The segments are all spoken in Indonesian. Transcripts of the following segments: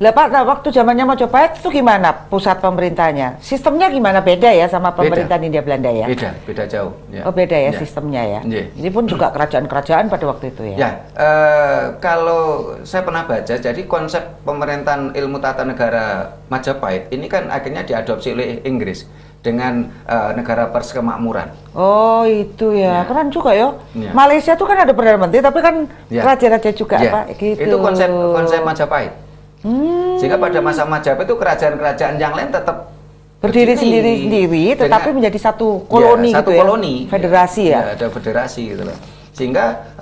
Lah Pak, nah, waktu zamannya Majapahit itu gimana pusat pemerintahnya? Sistemnya gimana, beda ya sama pemerintahan Hindia Belanda ya? Beda jauh. Ya. Oh beda ya, sistemnya ya. Ini pun juga kerajaan-kerajaan pada waktu itu ya. Ya, kalau saya pernah baca, jadi konsep pemerintahan ilmu tata negara Majapahit ini kan akhirnya diadopsi oleh Inggris dengan negara persemakmuran. Oh itu ya, keren juga ya. Malaysia tuh kan ada perdana menteri, tapi kan raja-raja juga Pak. Gitu. Itu konsep Majapahit. Sehingga pada masa Majapahit itu kerajaan-kerajaan yang lain tetap berdiri sendiri-sendiri, tetapi menjadi satu koloni, satu gitu koloni, ya? Federasi ya? Ada federasi gitu loh. Sehingga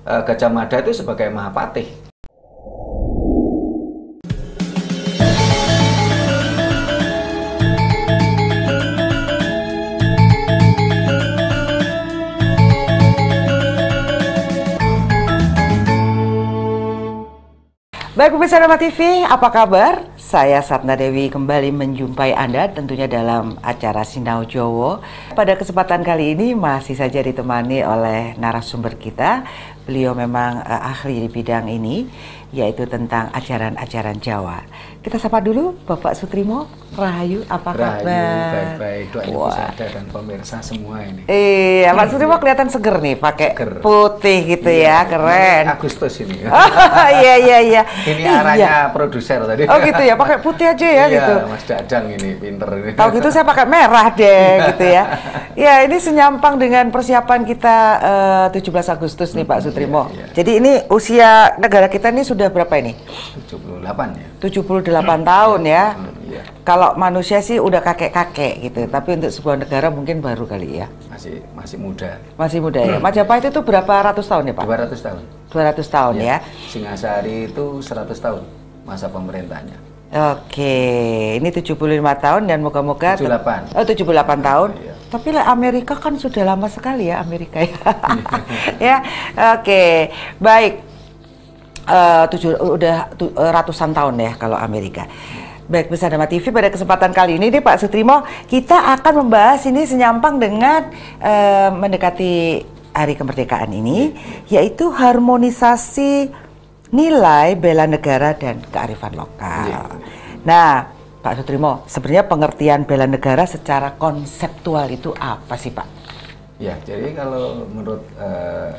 Gajah Mada itu sebagai Mahapatih. Baik pemirsa Rama TV, apa kabar? Saya Satna Dewi kembali menjumpai Anda tentunya dalam acara Sinau Jowo. Pada kesempatan kali ini masih saja ditemani oleh narasumber kita. Beliau memang ahli di bidang ini, yaitu tentang ajaran-ajaran Jawa. Kita sapa dulu Bapak Sutrimo Rahayu, apa kabar? Rahayu, baik-baik, doa Ibu Sada dan pemirsa semua ini. Iya, Pak Sutrimo kelihatan seger nih, pakai putih gitu ya, keren. Agustus ini. Iya. Ini arahnya produser tadi. Oh gitu ya, pakai putih aja ya gitu. Iya, Mas Dadang ini pinter ini. Kalau gitu saya pakai merah deh gitu ya. Ya, ini senyampang dengan persiapan kita 17 Agustus nih Pak Sutrimo. Iya. Jadi ini usia negara kita ini sudah berapa ini? 78 ya. 78 tahun ya. Iya. Kalau manusia sih udah kakek-kakek gitu, tapi untuk sebuah negara mungkin baru kali ya. Masih muda. Masih muda ya. Majapahit itu berapa ratus tahun ya Pak? 200 tahun. 200 tahun ya. Singasari itu 100 tahun masa pemerintahnya. Oke, ini 75 tahun dan moga-moga 78. Oh, 78 tahun. Iya. Tapi Amerika kan sudah lama sekali ya Amerika ya. Ya, oke. Baik. Udah ratusan tahun ya kalau Amerika. Baik, pemirsa Rama TV, pada kesempatan kali ini nih Pak Sutrimo, kita akan membahas ini senyampang dengan mendekati Hari Kemerdekaan ini, yaitu harmonisasi nilai bela negara dan kearifan lokal. Nah, Pak Sutrimo, sebenarnya pengertian bela negara secara konseptual itu apa sih Pak? Ya, jadi kalau menurut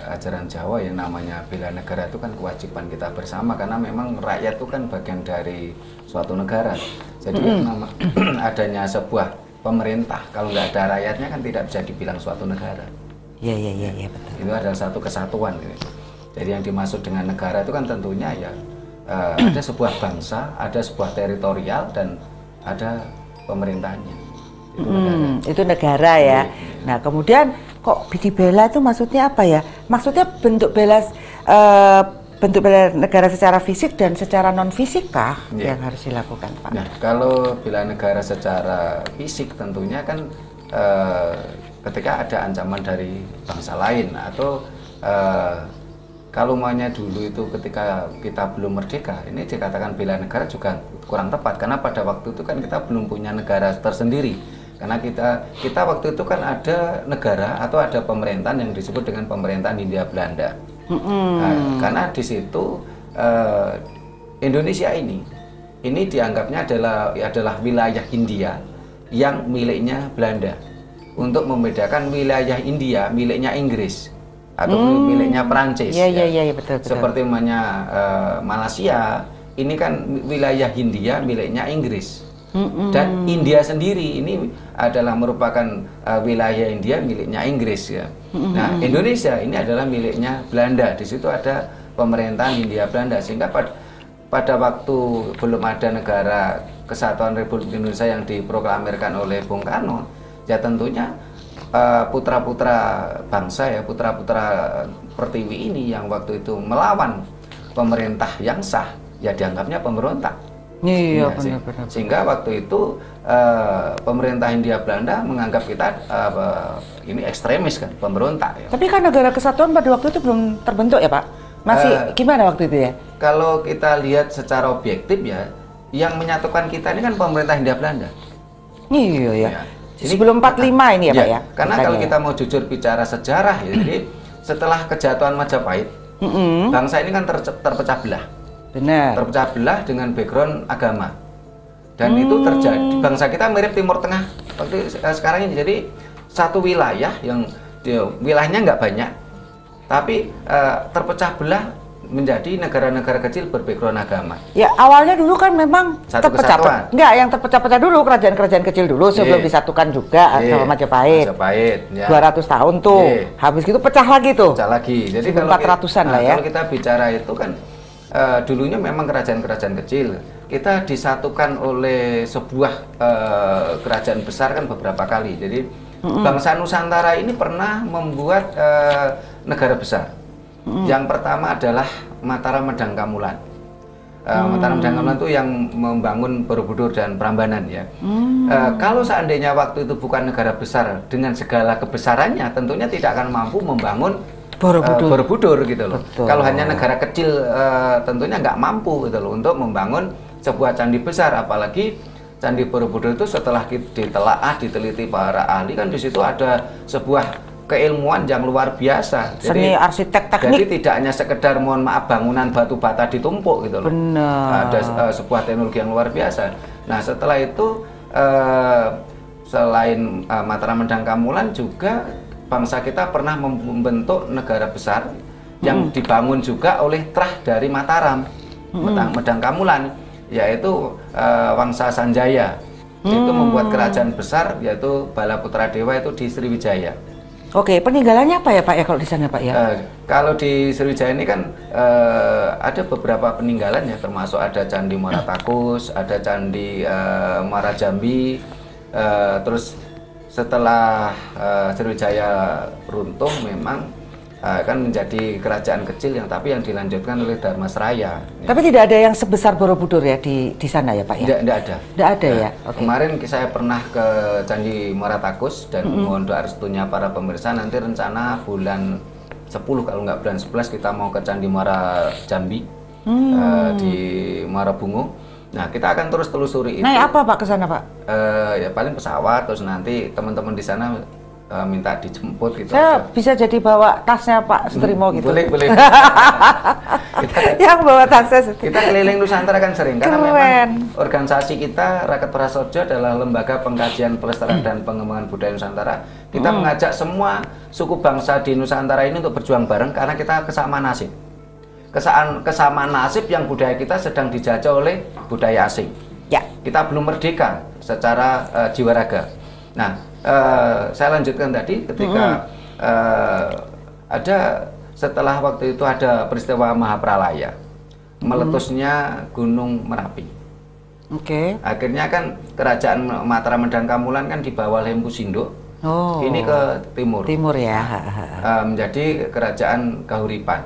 ajaran Jawa yang namanya bela negara itu kan kewajiban kita bersama, karena memang rakyat itu kan bagian dari suatu negara. Jadi adanya sebuah pemerintah, kalau nggak ada rakyatnya kan tidak bisa dibilang suatu negara. Iya betul. Itu adalah satu kesatuan. Gitu. Jadi yang dimaksud dengan negara itu kan tentunya ya ada sebuah bangsa, ada sebuah teritorial, dan ada pemerintahnya. Itu negara ya. Nah kemudian kok dibela itu maksudnya apa ya? Maksudnya bentuk bela negara secara fisik dan secara non fisik kah yang harus dilakukan Pak? Nah kalau bela negara secara fisik tentunya kan ketika ada ancaman dari bangsa lain, atau kalau maunya dulu itu ketika kita belum merdeka, ini dikatakan bela negara juga kurang tepat, karena pada waktu itu kan kita belum punya negara tersendiri. Karena kita waktu itu kan ada negara atau ada pemerintahan yang disebut dengan pemerintahan Hindia Belanda. Nah, karena di situ Indonesia ini dianggapnya adalah wilayah Hindia yang miliknya Belanda, untuk membedakan wilayah India miliknya Inggris atau miliknya Perancis. Iya, betul. Seperti namanya Malaysia, ini kan wilayah Hindia miliknya Inggris. Dan India sendiri ini adalah merupakan wilayah India miliknya Inggris ya. Nah, Indonesia ini adalah miliknya Belanda. Di situ ada pemerintahan Hindia Belanda, sehingga pada waktu belum ada negara Kesatuan Republik Indonesia yang diproklamirkan oleh Bung Karno, ya tentunya putra-putra bangsa ya, putra-putra Pertiwi ini yang waktu itu melawan pemerintah yang sah, ya dianggapnya pemberontak. Iya, ya, benar. Sehingga waktu itu pemerintah Hindia Belanda menganggap kita ini ekstremis kan, pemberontak. Ya. Tapi kan negara kesatuan pada waktu itu belum terbentuk ya Pak? Masih gimana waktu itu ya? Kalau kita lihat secara objektif ya, yang menyatukan kita ini kan pemerintah Hindia Belanda. Iya ya. Sebelum 45 ini ya Pak ya? Karena kalau kita mau jujur bicara sejarah ya, jadi setelah kejatuhan Majapahit, bangsa ini kan terpecah belah. Benar. terpecah belah dengan background agama. Dan itu terjadi, bangsa kita mirip Timur Tengah waktu sekarang ini. Jadi satu wilayah yang wilayahnya nggak banyak, tapi terpecah belah menjadi negara-negara kecil berbackground agama. Ya awalnya dulu kan memang Satu kesatuan. enggak, yang terpecah-pecah dulu kerajaan-kerajaan kecil dulu sebelum disatukan juga sama Majapahit. Majapahit, ya. 200 tahun tuh. Habis gitu pecah lagi tuh. Pecah lagi. Jadi kalau 400-an lah ya. Kalau kita bicara itu kan dulunya memang kerajaan-kerajaan kecil. Kita disatukan oleh sebuah kerajaan besar kan beberapa kali. Jadi bangsa Nusantara ini pernah membuat negara besar. Yang pertama adalah Mataram Medang Kamulan. Mataram Medang Kamulan itu yang membangun Borobudur dan Prambanan ya. Kalau seandainya waktu itu bukan negara besar dengan segala kebesarannya, tentunya tidak akan mampu membangun Borobudur gitu loh. Betul. Kalau hanya negara kecil tentunya nggak mampu gitu loh untuk membangun sebuah candi besar, apalagi Candi Borobudur itu setelah ditelaah, diteliti para ahli kan di situ ada sebuah keilmuan yang luar biasa. Seni arsitek teknik. Jadi tidak hanya sekedar mohon maaf bangunan batu bata ditumpuk gitu loh. Benar. Ada sebuah teknologi yang luar biasa. Nah setelah itu selain Mataram Medang Kamulan juga bangsa kita pernah membentuk negara besar yang dibangun juga oleh trah dari Mataram Medang Kamulan, yaitu Wangsa Sanjaya. Itu membuat kerajaan besar yaitu Balaputra Dewa itu di Sriwijaya. Oke, peninggalannya apa ya Pak ya kalau di sana Pak ya? Kalau di Sriwijaya ini kan ada beberapa peninggalan ya, termasuk ada Candi Muara Takus, ada Candi Muara Jambi. Terus setelah Sriwijaya runtuh memang kan menjadi kerajaan kecil yang dilanjutkan oleh Dharmasraya. Tapi tidak ada yang sebesar Borobudur ya di sana ya Pak ya? Tidak ada. Tidak ada ya. Okay. Kemarin saya pernah ke Candi Muara Takus dan mohon doa restunya para pemirsa, nanti rencana bulan 10 kalau nggak bulan 11 kita mau ke Candi Muara Jambi di Muara Bungo. Nah kita akan terus telusuri itu. Naik apa Pak ke sana Pak? Ya paling pesawat, terus nanti teman-teman di sana minta dijemput gitu. Saya aja. bisa jadi bawa tasnya Pak Sutrimo gitu. Boleh. Yang bawa tasnya Kita keliling Nusantara kan sering, karena memang organisasi kita Rakyat Prasojo adalah lembaga pengkajian pelestarian dan pengembangan budaya Nusantara. Kita mengajak semua suku bangsa di Nusantara ini untuk berjuang bareng karena kita kesamaan nasib. Kesamaan nasib yang budaya kita sedang dijajah oleh budaya asing. Ya. Kita belum merdeka secara jiwa raga. Nah, saya lanjutkan tadi ketika ada setelah waktu itu ada peristiwa Mahapralaya, meletusnya Gunung Merapi. Oke. Akhirnya kan kerajaan Mataram Medang Kamulan kan di bawah Lempu Sindok. Ini ke timur. Timur ya. Menjadi kerajaan Kahuripan.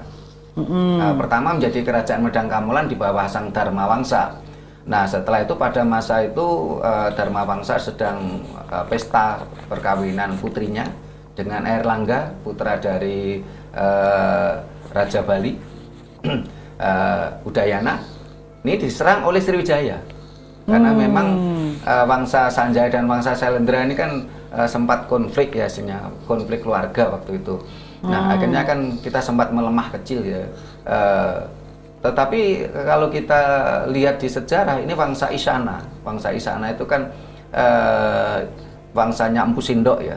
Pertama menjadi kerajaan Medang Kamulan di bawah Sang Dharmawangsa. Nah setelah itu pada masa itu Dharmawangsa sedang pesta perkawinan putrinya dengan Airlangga, putra dari Raja Bali, Udayana. Ini diserang oleh Sriwijaya karena memang Wangsa Sanjaya dan Wangsa Sailendra ini kan sempat konflik ya, konflik keluarga waktu itu. Nah akhirnya kan kita sempat melemah kecil ya. Tetapi kalau kita lihat di sejarah ini Wangsa Isana itu kan wangsanya Empu Sindok ya.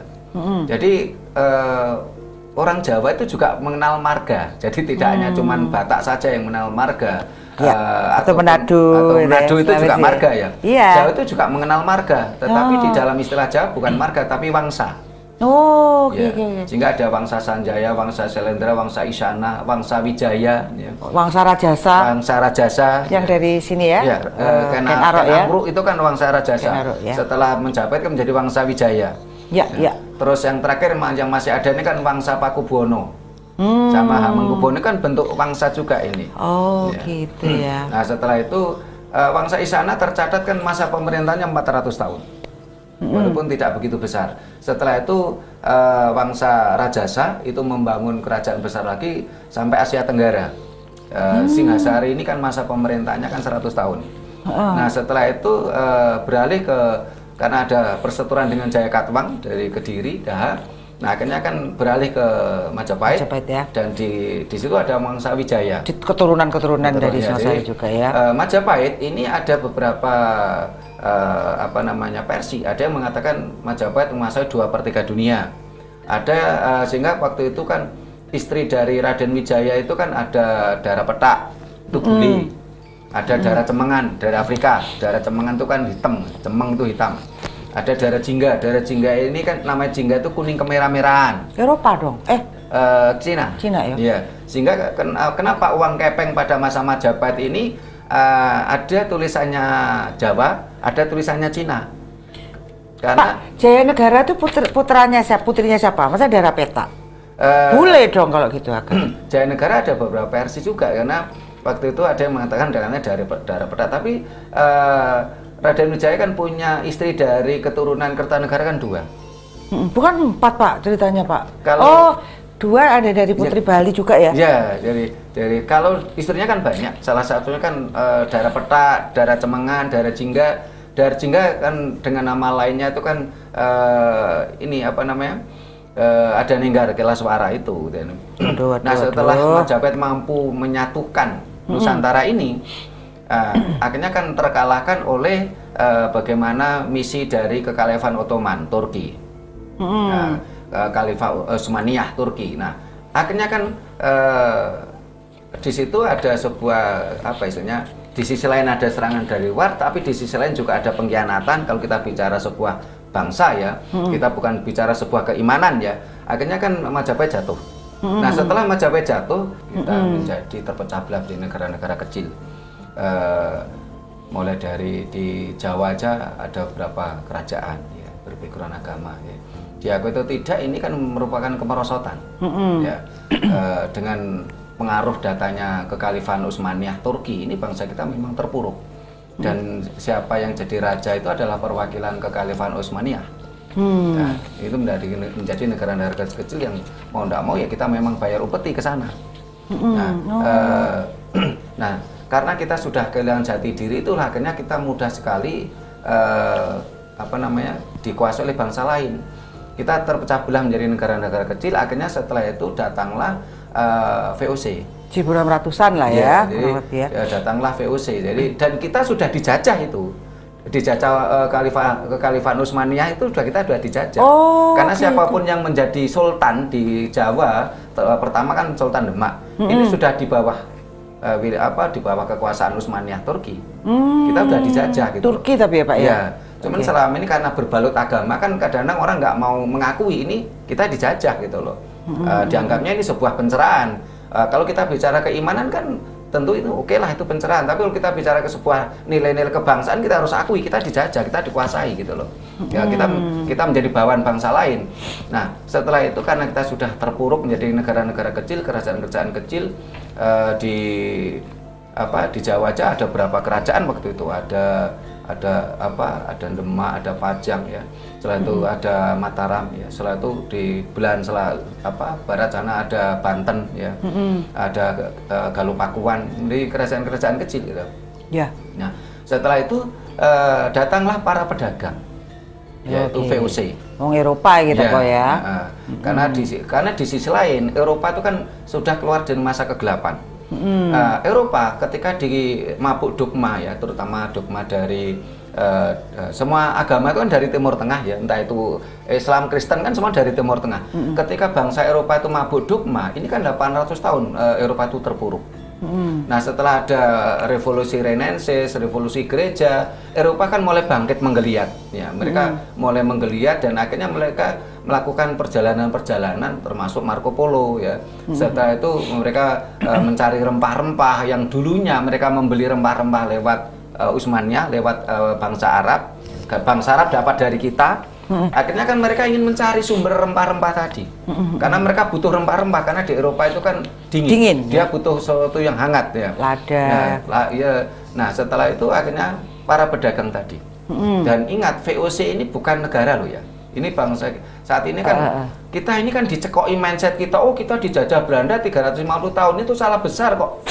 Jadi orang Jawa itu juga mengenal marga. Jadi tidak hanya cuman Batak saja yang mengenal marga. Ya, atau Manado itu juga marga ya. Iya. Jawa itu juga mengenal marga, tetapi di dalam istilah Jawa bukan marga tapi wangsa. Sehingga ada Wangsa Sanjaya, Wangsa Sailendra, Wangsa Isana, Wangsa Wijaya, ya. Wangsa Rajasa ya. Yang dari sini ya. Ken Arok ya. Itu kan Wangsa Rajasa. Ya. Setelah menjabat kan menjadi Wangsa Wijaya. Ya. Terus yang terakhir yang masih ada ini kan Wangsa Pakubuwono. Sama Hamengkubuwono kan bentuk wangsa juga ini. Gitu ya. Nah, setelah itu Wangsa Isana tercatat kan masa pemerintahnya 400 tahun. Walaupun tidak begitu besar. Setelah itu Wangsa Rajasa itu membangun kerajaan besar lagi sampai Asia Tenggara. Singhasari ini kan masa pemerintahnya kan 100 tahun. Nah setelah itu beralih ke, karena ada persetujuan dengan Jayakatwang dari Kediri, Daha. Nah, akhirnya kan beralih ke Majapahit, Ya. dan di situ ada Mangsa Wijaya. Keturunan dari Singosari juga ya. Majapahit ini ada beberapa versi. Ada yang mengatakan Majapahit menguasai 2/3 dunia. Ada sehingga waktu itu kan istri dari Raden Wijaya itu kan ada darah petak, itu bule. Ada darah cemengan dari Afrika. Darah cemengan itu kan hitam, cemeng itu hitam. Ada darah jingga ini kan namanya jingga itu kuning kemerah-merahan. Eropa dong? Cina. Cina ya? Iya. Sehingga kenapa uang kepeng pada masa Majapahit ini ada tulisannya Jawa, ada tulisannya Cina. Karena Pak, Jaya Negara itu putrinya siapa? Masa darah petak? Boleh dong kalau gitu agak. Jaya Negara ada beberapa versi juga, karena waktu itu ada yang mengatakan darahnya dari darah petak, tapi Raden Wijaya kan punya istri dari keturunan Kertanegara kan 2. Bukan 4 Pak ceritanya Pak. Kalau 2 ada dari Putri Bali juga ya? Ya, dari kalau istrinya kan banyak. Salah satunya kan darah petak, darah cemengan, darah jingga. Darah jingga kan dengan nama lainnya itu kan ada Ninggar Kelaswara itu. Nah, setelah Majapahit mampu menyatukan Nusantara ini, akhirnya kan terkalahkan oleh bagaimana misi dari Kekhalifahan Ottoman Turki, Khalifah Utsmaniyah Turki. Nah, akhirnya kan di situ ada sebuah di sisi lain ada serangan dari luar, tapi di sisi lain juga ada pengkhianatan. Kalau kita bicara sebuah bangsa ya, kita bukan bicara sebuah keimanan ya. Akhirnya kan Majapahit jatuh. Nah, setelah Majapahit jatuh, kita menjadi terpecah belah di negara-negara kecil. Mulai dari di Jawa aja ada beberapa kerajaan ya, berbackground agama ya. Diakui itu tidak, ini kan merupakan kemerosotan ya. Dengan pengaruh datanya Kekhalifahan Utsmaniyah Turki, ini bangsa kita memang terpuruk, dan siapa yang jadi raja itu adalah perwakilan Kekhalifahan Utsmaniyah. Nah, itu menjadi negara-negara kecil yang mau tidak mau ya kita memang bayar upeti ke sana. Nah, karena kita sudah kehilangan jati diri, itulah akhirnya kita mudah sekali dikuasai oleh bangsa lain. Kita terpecah belah menjadi negara-negara kecil. Akhirnya setelah itu datanglah VOC. 1600-an lah ya. Jadi, datanglah VOC. Jadi dan kita sudah dijajah itu. Dijajah Kekhalifahan Utsmaniyah itu kita sudah dijajah. Karena siapapun yang menjadi sultan di Jawa, pertama kan Sultan Demak. Ini sudah di bawah di bawah kekuasaan Utsmaniyah Turki. Kita sudah dijajah gitu. Turki tapi ya Pak ya. Cuman selama ini karena berbalut agama kan kadang-kadang orang nggak mau mengakui ini kita dijajah gitu loh. Dianggapnya ini sebuah pencerahan. Kalau kita bicara keimanan kan tentu itu oke lah, itu pencerahan. Tapi kalau kita bicara ke sebuah nilai-nilai kebangsaan, kita harus akui kita dijajah, kita dikuasai gitu loh. Ya, kita menjadi bawahan bangsa lain. Nah, setelah itu karena kita sudah terpuruk menjadi negara-negara kecil, kerajaan-kerajaan kecil, di Jawa aja ada berapa kerajaan waktu itu, ada Demak, ada Pajang ya. Setelah itu ada Mataram ya. Setelah itu di belahan barat sana ada Banten ya. Ada Galupakuan, di kerajaan-kerajaan kecil gitu. Ya. Nah, setelah itu datanglah para pedagang, yaitu VOC. Eropa gitu kok ya. Karena di sisi lain Eropa itu kan sudah keluar dari masa kegelapan. Eropa ketika di mabuk dogma ya, terutama dogma dari semua agama itu kan dari Timur Tengah ya, entah itu Islam, Kristen kan semua dari Timur Tengah. Ketika bangsa Eropa itu mabuk dogma, ini kan 800 tahun Eropa itu terpuruk. Nah, setelah ada revolusi Renaissance, revolusi gereja, Eropa kan mulai bangkit menggeliat ya. Mereka mulai menggeliat dan akhirnya mereka melakukan perjalanan-perjalanan termasuk Marco Polo ya. Setelah itu mereka mencari rempah-rempah yang dulunya mereka membeli rempah-rempah lewat Utsmaniyah, lewat bangsa Arab. Bangsa Arab dapat dari kita. Akhirnya kan mereka ingin mencari sumber rempah-rempah tadi. Karena mereka butuh rempah-rempah, karena di Eropa itu kan dingin. Dia butuh sesuatu yang hangat ya. Lada. Nah, setelah itu akhirnya para pedagang tadi. Dan ingat, VOC ini bukan negara loh ya. Ini bangsa saat ini kan kita ini kan dicekoki mindset kita, kita dijajah Belanda 350 tahun, itu salah besar kok.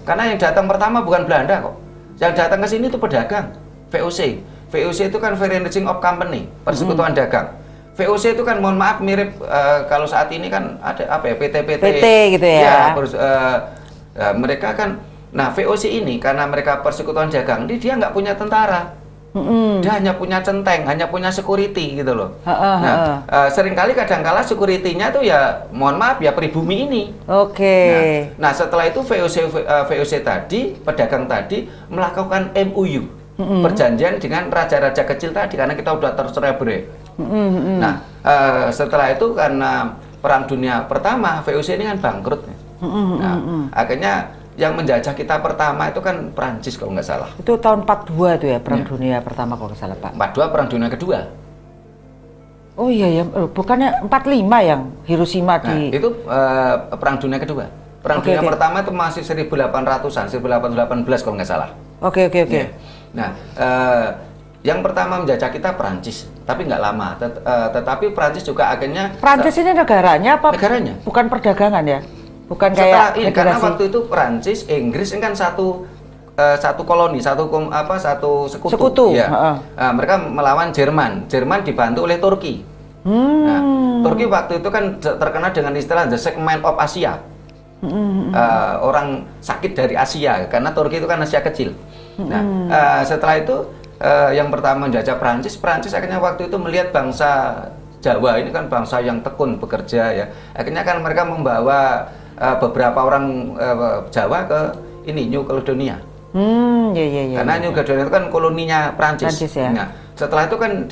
Karena yang datang pertama bukan Belanda kok. Yang datang ke sini itu pedagang, VOC. VOC itu kan Foreign Exchange of Company, persekutuan dagang. VOC itu kan mohon maaf mirip kalau saat ini kan ada apa ya PT gitu ya. Mereka kan, nah VOC ini karena mereka persekutuan dagang, dia nggak punya tentara, dia hanya punya centeng, hanya punya security gitu loh. Seringkali kadangkala security-nya tuh ya mohon maaf ya pribumi ini. Nah setelah itu VOC tadi, pedagang tadi melakukan MOU, perjanjian dengan raja-raja kecil tadi karena kita udah tercerai-berai. Nah, setelah itu karena Perang Dunia Pertama, VOC ini kan bangkrut. Akhirnya yang menjajah kita pertama itu kan Prancis kalau nggak salah. Itu tahun 42 itu ya, Perang Dunia Pertama kalau nggak salah, Pak. 42 Perang Dunia Kedua. Oh iya ya, bukannya 45 yang Hiroshima di... Itu Perang Dunia Kedua. Perang Dunia Pertama itu masih 1800-an, 1818 kalau nggak salah. Oke. Nah, yang pertama menjajah kita Prancis, tapi nggak lama. Tetapi Prancis juga akhirnya... Prancis ini negaranya apa? Negaranya. Bukan perdagangan ya? Bukan setelah kayak ini, karena waktu itu Prancis, Inggris ini kan satu koloni, satu sekutu. Ya. Mereka melawan Jerman. Jerman dibantu oleh Turki. Nah, Turki waktu itu kan terkenal dengan istilah the sick man of Asia. Orang sakit dari Asia, karena Turki itu kan Asia kecil. Nah, setelah itu yang pertama menjajah Prancis akhirnya waktu itu melihat bangsa Jawa ini kan bangsa yang tekun bekerja ya. Akhirnya kan mereka membawa beberapa orang Jawa ke ini New Caledonia. Karena New Caledonia itu kan koloninya Prancis. Ya? Nah, setelah itu kan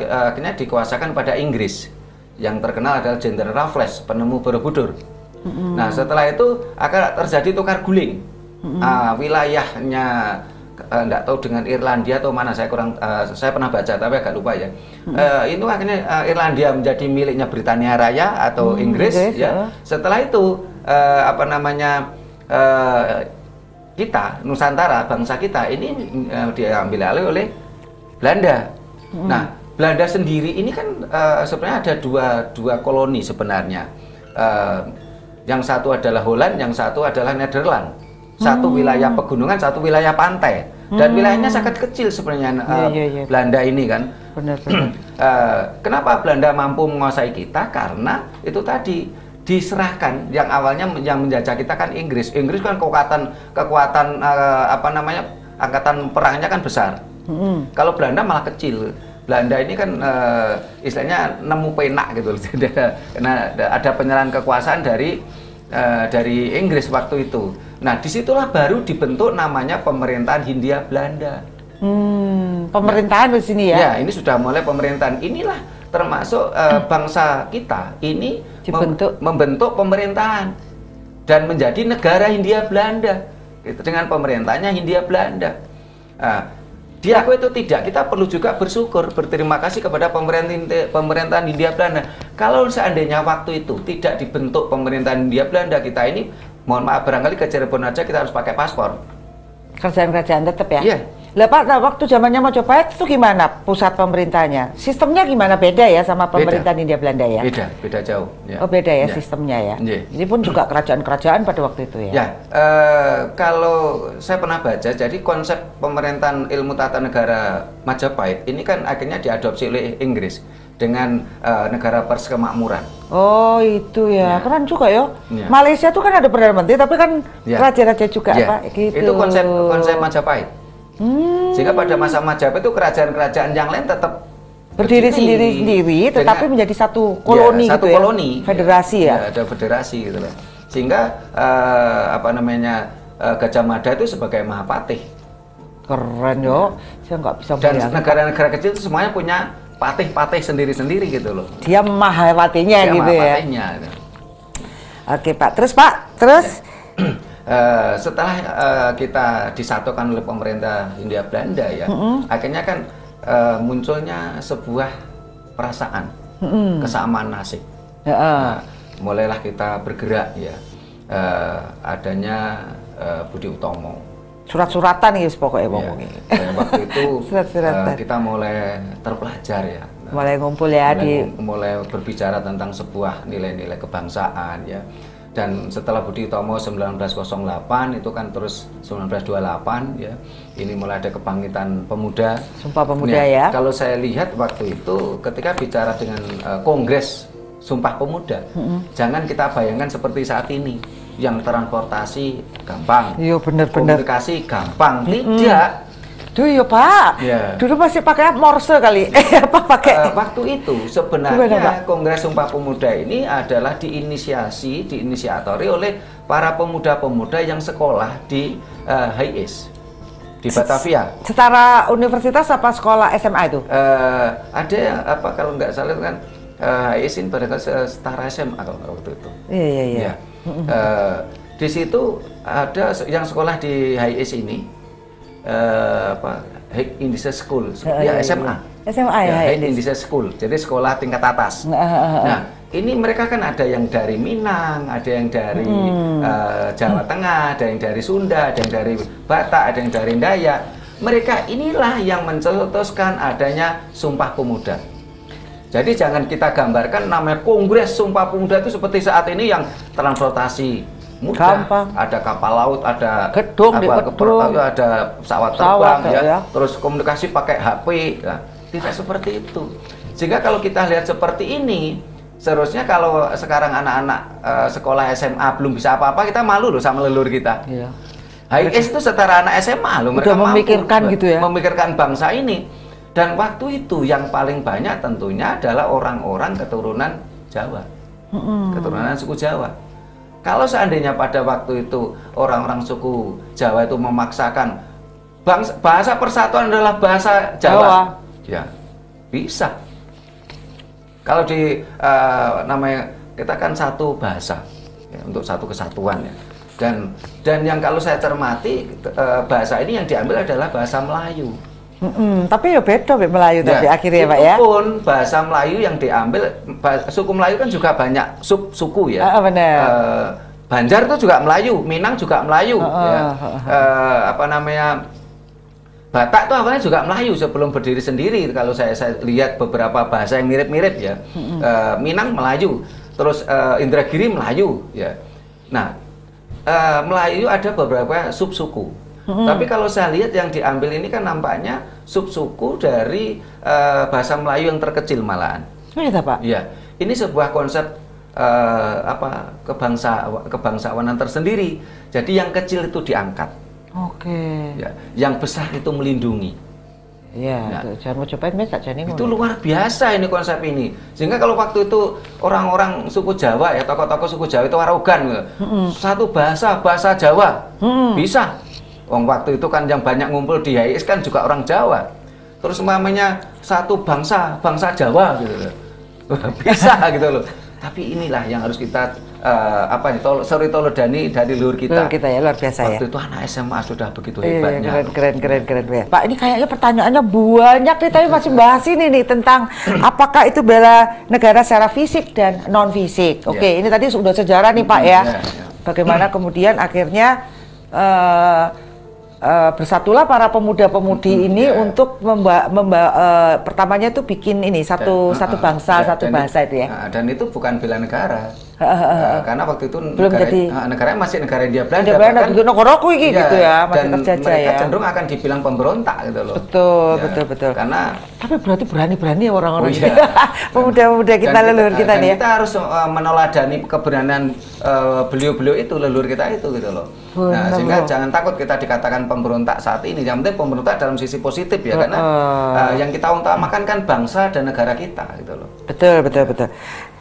akhirnya dikuasakan pada Inggris. Yang terkenal adalah Jenderal Raffles, penemu Borobudur. Nah, setelah itu akan terjadi tukar guling. Wilayahnya enggak tahu dengan Irlandia atau mana, saya pernah baca tapi agak lupa ya. Itu akhirnya Irlandia menjadi miliknya Britania Raya atau Inggris ya. Setelah itu kita Nusantara, bangsa kita ini diambil alih oleh Belanda. Nah, Belanda sendiri ini kan sebenarnya ada dua koloni sebenarnya. Yang satu adalah Holland, yang satu adalah Nederland. Satu wilayah pegunungan, satu wilayah pantai, dan wilayahnya sangat kecil sebenarnya. Belanda ini kan. Benar. Kenapa Belanda mampu menguasai kita? Karena itu tadi diserahkan yang awalnya yang menjajah kita kan Inggris. Inggris kan kekuatan angkatan perangnya kan besar. Kalau Belanda malah kecil. Belanda ini kan istilahnya nemu penak gitu. Karena ada penyerahan kekuasaan dari Inggris waktu itu. Nah, disitulah baru dibentuk namanya pemerintahan Hindia Belanda. Pemerintahan di sini ya? Ya, ini sudah mulai pemerintahan. Inilah termasuk bangsa kita ini membentuk pemerintahan dan menjadi negara Hindia Belanda dengan pemerintahnya Hindia Belanda. Diakui itu tidak, kita perlu juga bersyukur, berterima kasih kepada pemerintahan Hindia Belanda. Kalau seandainya waktu itu tidak dibentuk pemerintahan Hindia Belanda, kita ini, mohon maaf, barangkali ke Cirebon aja kita harus pakai paspor. Kerajaan-kerajaan tetap ya? Iya. Lah Pak, waktu zamannya Majapahit itu gimana pusat pemerintahnya? Sistemnya gimana, beda ya sama pemerintahan Hindia Belanda ya? Beda jauh. Ya. Oh beda ya, sistemnya ya? Ini pun juga kerajaan-kerajaan pada waktu itu ya? Ya, kalau saya pernah baca, jadi konsep pemerintahan ilmu tata negara Majapahit ini kan akhirnya diadopsi oleh Inggris dengan negara Persemakmuran. Oh itu ya, keren juga ya. Malaysia tuh kan ada Perdana Menteri, tapi kan raja-raja juga Pak. Gitu. Itu konsep Majapahit. Sehingga pada masa Majapahit itu kerajaan-kerajaan yang lain tetap berdiri sendiri, tetapi menjadi satu koloni, satu gitu koloni, ya? Federasi ya? Ada federasi gitu loh. Sehingga Gajah Mada itu sebagai Mahapatih. Keren yo, saya nggak bisa bayangin. Dan negara-negara kecil itu semuanya punya patih-patih sendiri-sendiri gitu loh. Dia Mahapatihnya gitu ya? Gitu. Oke Pak, terus Pak, terus? Setelah kita disatukan oleh pemerintah Hindia Belanda ya, akhirnya kan munculnya sebuah perasaan kesamaan nasib. Mulailah kita bergerak ya, adanya Budi Utomo. Surat-suratan ya pokoknya ngomongnya. Waktu itu kita mulai terpelajar ya. Mulai ngumpul ya mulai berbicara tentang sebuah nilai-nilai kebangsaan ya. Dan setelah Budi Utomo 1908 itu kan terus 1928 ya. Ini mulai ada kebangkitan pemuda. Sumpah Pemuda ya. Kalau saya lihat waktu itu ketika bicara dengan Kongres Sumpah Pemuda, jangan kita bayangkan seperti saat ini yang transportasi gampang, Iya bener-bener. komunikasi gampang, tidak. Duh ya Pak, Ya. dulu masih pakai Morse kali, apa pakai? Waktu itu sebenarnya Kongres Sumpah Pemuda ini adalah diinisiatori oleh para pemuda-pemuda yang sekolah di HIS di Batavia. Secara universitas apa sekolah SMA itu? Ada yang apa kalau nggak salah kan HIS ini pada setara SMA kalau waktu itu. Iya. Ya. Di situ ada yang sekolah di HIS ini. Hague Indische School, ya SMA. SMA ya, Hague Indische School, jadi sekolah tingkat atas. Nah, ini mereka kan ada yang dari Minang, ada yang dari Jawa Tengah, ada yang dari Sunda, ada yang dari Batak, ada yang dari Dayak. Mereka inilah yang mencetuskan adanya Sumpah Pemuda. Jadi jangan kita gambarkan namanya Kongres Sumpah Pemuda itu seperti saat ini yang transportasi mudah, gampang. ada kapal laut, ada gedung, ada pesawat terbang ya. Terus komunikasi pakai HP, ya. Tidak seperti itu. Sehingga kalau kita lihat seperti ini, seharusnya kalau sekarang anak-anak sekolah SMA belum bisa apa-apa, kita malu loh sama leluhur kita. Iya. HIS itu setara anak SMA loh, mereka memikirkan mampu, gitu ya, memikirkan bangsa ini. Dan waktu itu yang paling banyak tentunya adalah orang-orang keturunan Jawa, keturunan suku Jawa. Kalau seandainya pada waktu itu orang-orang suku Jawa itu memaksakan bahasa persatuan adalah bahasa Jawa, ya bisa. Kalau di namanya kita kan satu bahasa ya, untuk satu kesatuan ya. Dan yang kalau saya cermati bahasa ini yang diambil adalah bahasa Melayu. Tapi ya beda Melayu ya, tapi akhirnya Pak ya. Pun bahasa Melayu yang diambil, suku Melayu kan juga banyak sub-suku ya. Benar. Banjar itu juga Melayu, Minang juga Melayu. Ya. Batak itu awalnya juga Melayu sebelum berdiri sendiri. Kalau saya lihat beberapa bahasa yang mirip-mirip ya. Minang Melayu, terus Indragiri Melayu ya. Nah, Melayu ada beberapa sub-suku. Tapi kalau saya lihat yang diambil ini kan nampaknya sub-suku dari bahasa Melayu yang terkecil malahan. Iya Pak. Iya, ini sebuah konsep kebangsawanan tersendiri. Jadi yang kecil itu diangkat. Oke. Ya, yang besar itu melindungi. Iya, jangan mau cobain mes aja nih. Itu luar biasa ini konsep ini. Sehingga kalau waktu itu orang-orang suku Jawa ya, tokoh-tokoh suku Jawa itu arogan gitu. Satu bahasa Jawa. Bisa. Waktu itu kan yang banyak ngumpul di HIS kan juga orang Jawa. Terus namanya satu bangsa Jawa gitu loh. Bisa gitu loh. Tapi inilah yang harus kita toledani dari leluhur kita. Leluhur kita ya, luar biasa ya. Waktu itu anak SMA sudah begitu hebatnya. Keren. Pak, ini kayaknya pertanyaannya banyak nih, tapi masih bahas ini nih tentang apakah itu bela negara secara fisik dan non fisik. Oke, ini tadi sudah sejarah nih Pak ya. Bagaimana kemudian akhirnya bersatulah para pemuda-pemudi ini untuk pertamanya itu bikin ini satu bangsa, satu bahasa itu ya. Dan itu bukan bela negara. Karena waktu itu negaranya masih negara India Belanda. Bahkan negara iki gitu ya, masih terjajah ya. Mereka cenderung akan dibilang pemberontak gitu loh. Betul. Karena tapi berarti berani-berani orang-orang pemuda-pemuda kita, leluhur kita nih ya. Kita harus meneladani keberanian beliau-beliau itu, leluhur kita itu gitu loh. Nah, sehingga jangan takut kita dikatakan pemberontak saat ini. Yang penting pemberontak dalam sisi positif ya, karena yang kita utamakan kan bangsa dan negara kita gitu loh. Betul.